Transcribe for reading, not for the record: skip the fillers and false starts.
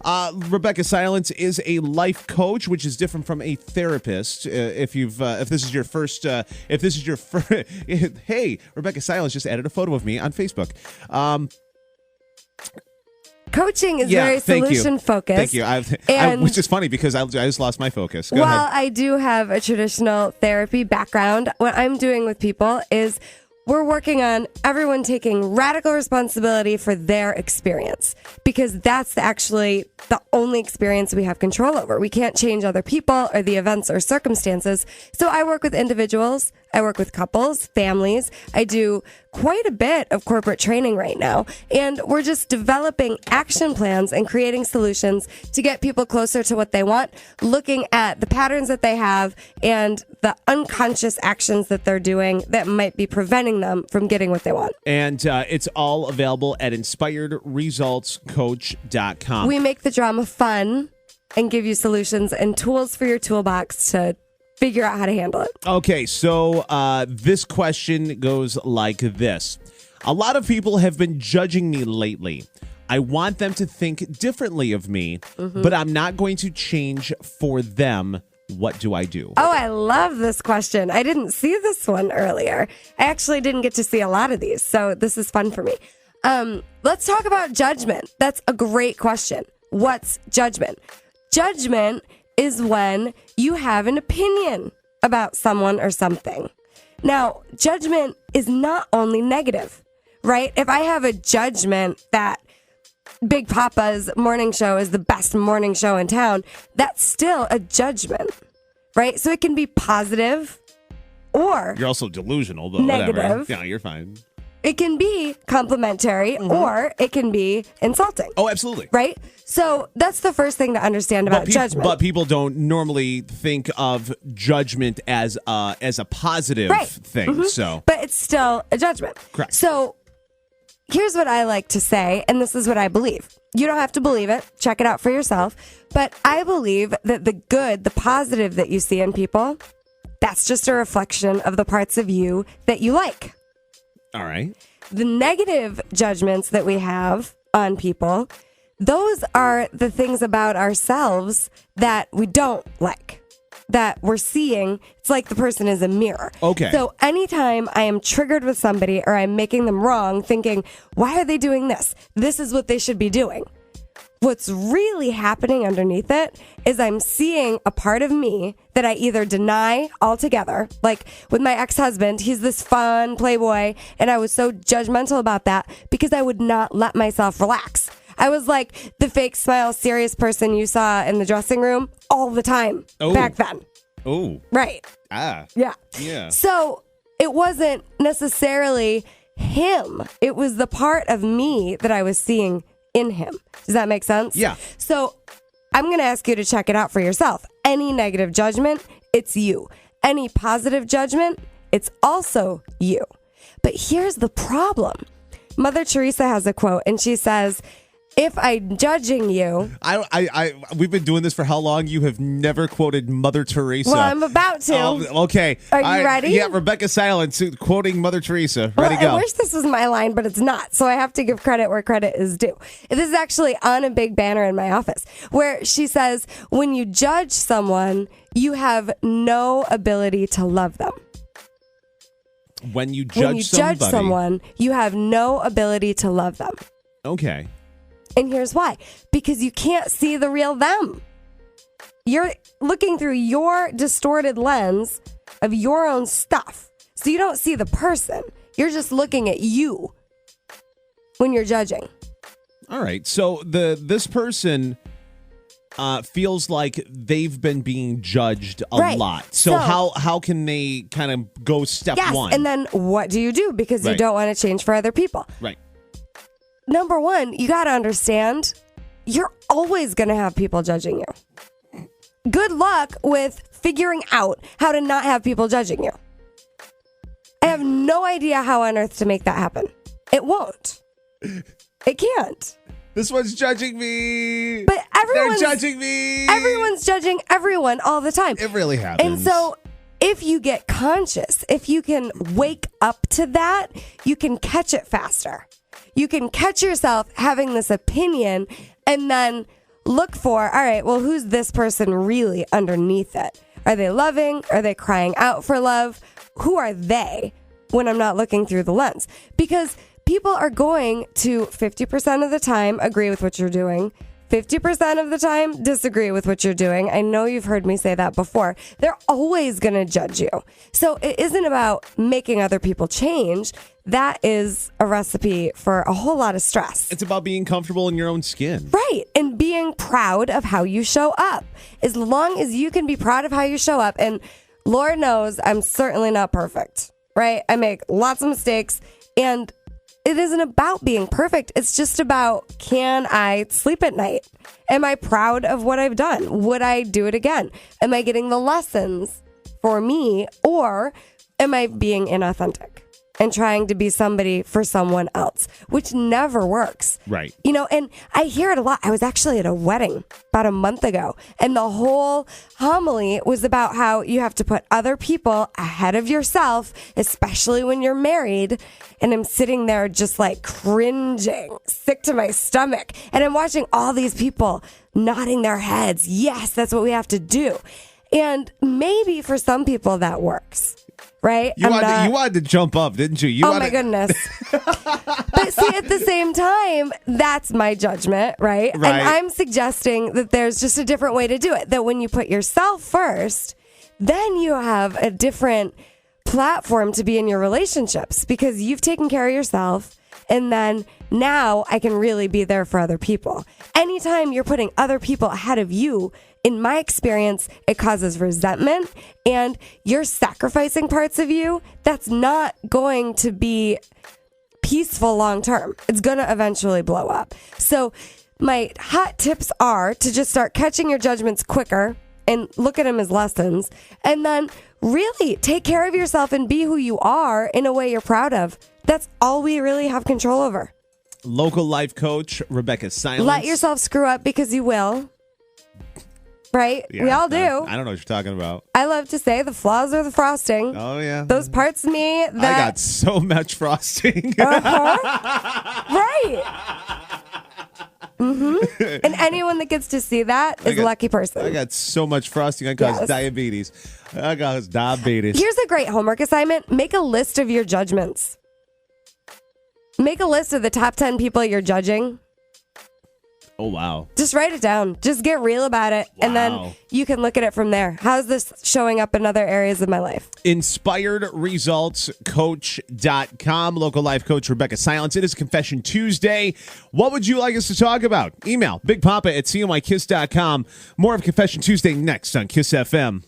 Rebecca Silence is a life coach, which is different from a therapist. If this is your first, hey, Rebecca Silence just added a photo of me on Facebook. Coaching is very solution focused. Thank you. Which is funny because I just lost my focus. Go ahead. I do have a traditional therapy background. What I'm doing with people is we're working on everyone taking radical responsibility for their experience, because that's actually the only experience we have control over. We can't change other people or the events or circumstances. So I work with individuals. I work with couples, families. I do quite a bit of corporate training right now. And we're just developing action plans and creating solutions to get people closer to what they want, looking at the patterns that they have and the unconscious actions that they're doing that might be preventing them from getting what they want. And it's all available at inspiredresultscoach.com. We make the drama fun and give you solutions and tools for your toolbox to figure out how to handle it. Okay, so this question goes like this. A lot of people have been judging me lately. I want them to think differently of me, but I'm not going to change for them. What do I do? Oh, I love this question. I didn't see this one earlier. I actually didn't get to see a lot of these, so this is fun for me. Let's talk about judgment. That's a great question. What's judgment? Judgment is when you have an opinion about someone or something. Now, judgment is not only negative, right? If I have a judgment that Big Papa's morning show is the best morning show in town, that's still a judgment, right? So it can be positive or you're also delusional, though. negative. Whatever. Yeah, you're fine. It can be complimentary or it can be insulting. Oh, absolutely. Right? So that's the first thing to understand about judgment. But people don't normally think of judgment as a positive thing. So, but it's still a judgment. Correct. So here's what I like to say, and this is what I believe. You don't have to believe it. Check it out for yourself. But I believe that the good, the positive that you see in people, that's just a reflection of the parts of you that you like. All right. The negative judgments that we have on people, those are the things about ourselves that we don't like, that we're seeing. It's like the person is a mirror. Okay. So anytime I am triggered with somebody or I'm making them wrong, thinking, why are they doing this? This is what they should be doing. What's really happening underneath it is I'm seeing a part of me that I either deny altogether. Like with my ex-husband, he's this fun playboy, and I was so judgmental about that because I would not let myself relax. I was like the fake smile, serious person you saw in the dressing room all the time back then. Oh. Right. Ah. Yeah. Yeah. So it wasn't necessarily him. It was the part of me that I was seeing in him. Does that make sense? Yeah. So I'm going to ask you to check it out for yourself. Any negative judgment, it's you. Any positive judgment, it's also you. But here's the problem. Mother Teresa has a quote, and she says, if I'm judging you... We've been doing this for how long? You have never quoted Mother Teresa. Well, I'm about to. Okay. Are you ready? Yeah, Rebecca Silence quoting Mother Teresa. Ready, go. I wish this was my line, but it's not. So I have to give credit where credit is due. This is actually on a big banner in my office where she says, when you judge someone, you have no ability to love them. When you judge someone, you have no ability to love them. Okay. And here's why. Because you can't see the real them. You're looking through your distorted lens of your own stuff. So you don't see the person. You're just looking at you when you're judging. All right. So this person feels like they've been being judged a lot. So how can they kind of go step one? And then what do you do? Because you don't want to change for other people. Right. Number one, you got to understand, you're always going to have people judging you. Good luck with figuring out how to not have people judging you. I have no idea how on earth to make that happen. It won't. It can't. This one's judging me. But they're judging me. Everyone's judging everyone all the time. It really happens. And so if you get conscious, if you can wake up to that, you can catch it faster. You can catch yourself having this opinion and then look for, all right, well, who's this person really underneath it? Are they loving? Are they crying out for love? Who are they when I'm not looking through the lens? Because people are going to 50% of the time agree with what you're doing, 50% of the time disagree with what you're doing. I know you've heard me say that before. They're always going to judge you. So it isn't about making other people change. That is a recipe for a whole lot of stress. It's about being comfortable in your own skin. Right. And being proud of how you show up. As long as you can be proud of how you show up. And Lord knows I'm certainly not perfect, right? I make lots of mistakes, and it isn't about being perfect. It's just about, can I sleep at night? Am I proud of what I've done? Would I do it again? Am I getting the lessons for me, or am I being inauthentic and trying to be somebody for someone else, which never works. Right. You know, and I hear it a lot. I was actually at a wedding about a month ago, and the whole homily was about how you have to put other people ahead of yourself, especially when you're married. And I'm sitting there just like cringing, sick to my stomach. And I'm watching all these people nodding their heads. Yes, that's what we have to do. And maybe for some people that works. Right? You wanted to jump up, didn't you? My goodness. But see, at the same time, that's my judgment, right? And I'm suggesting that there's just a different way to do it. That when you put yourself first, then you have a different platform to be in your relationships because you've taken care of yourself. And then now I can really be there for other people. Anytime you're putting other people ahead of you, in my experience, it causes resentment, and you're sacrificing parts of you. That's not going to be peaceful long term. It's going to eventually blow up. So my hot tips are to just start catching your judgments quicker and look at them as lessons, and then really take care of yourself and be who you are in a way you're proud of. That's all we really have control over. Local life coach Rebecca Silence. Let yourself screw up because you will. Right? Yeah, we all do. I don't know what you're talking about. I love to say the flaws are the frosting. Oh, yeah. Those parts of me that... I got so much frosting. Right. Mm-hmm. And anyone that gets to see that is a lucky person. I got so much frosting. I cause diabetes. I got diabetes. Here's a great homework assignment. Make a list of your judgments. Make a list of the top 10 people you're judging. Oh, wow. Just write it down. Just get real about it. Wow. And then you can look at it from there. How's this showing up in other areas of my life? InspiredResultsCoach.com. Local life coach Rebecca Silence. It is Confession Tuesday. What would you like us to talk about? Email BigPapa@CMYKiss.com. More of Confession Tuesday next on Kiss FM.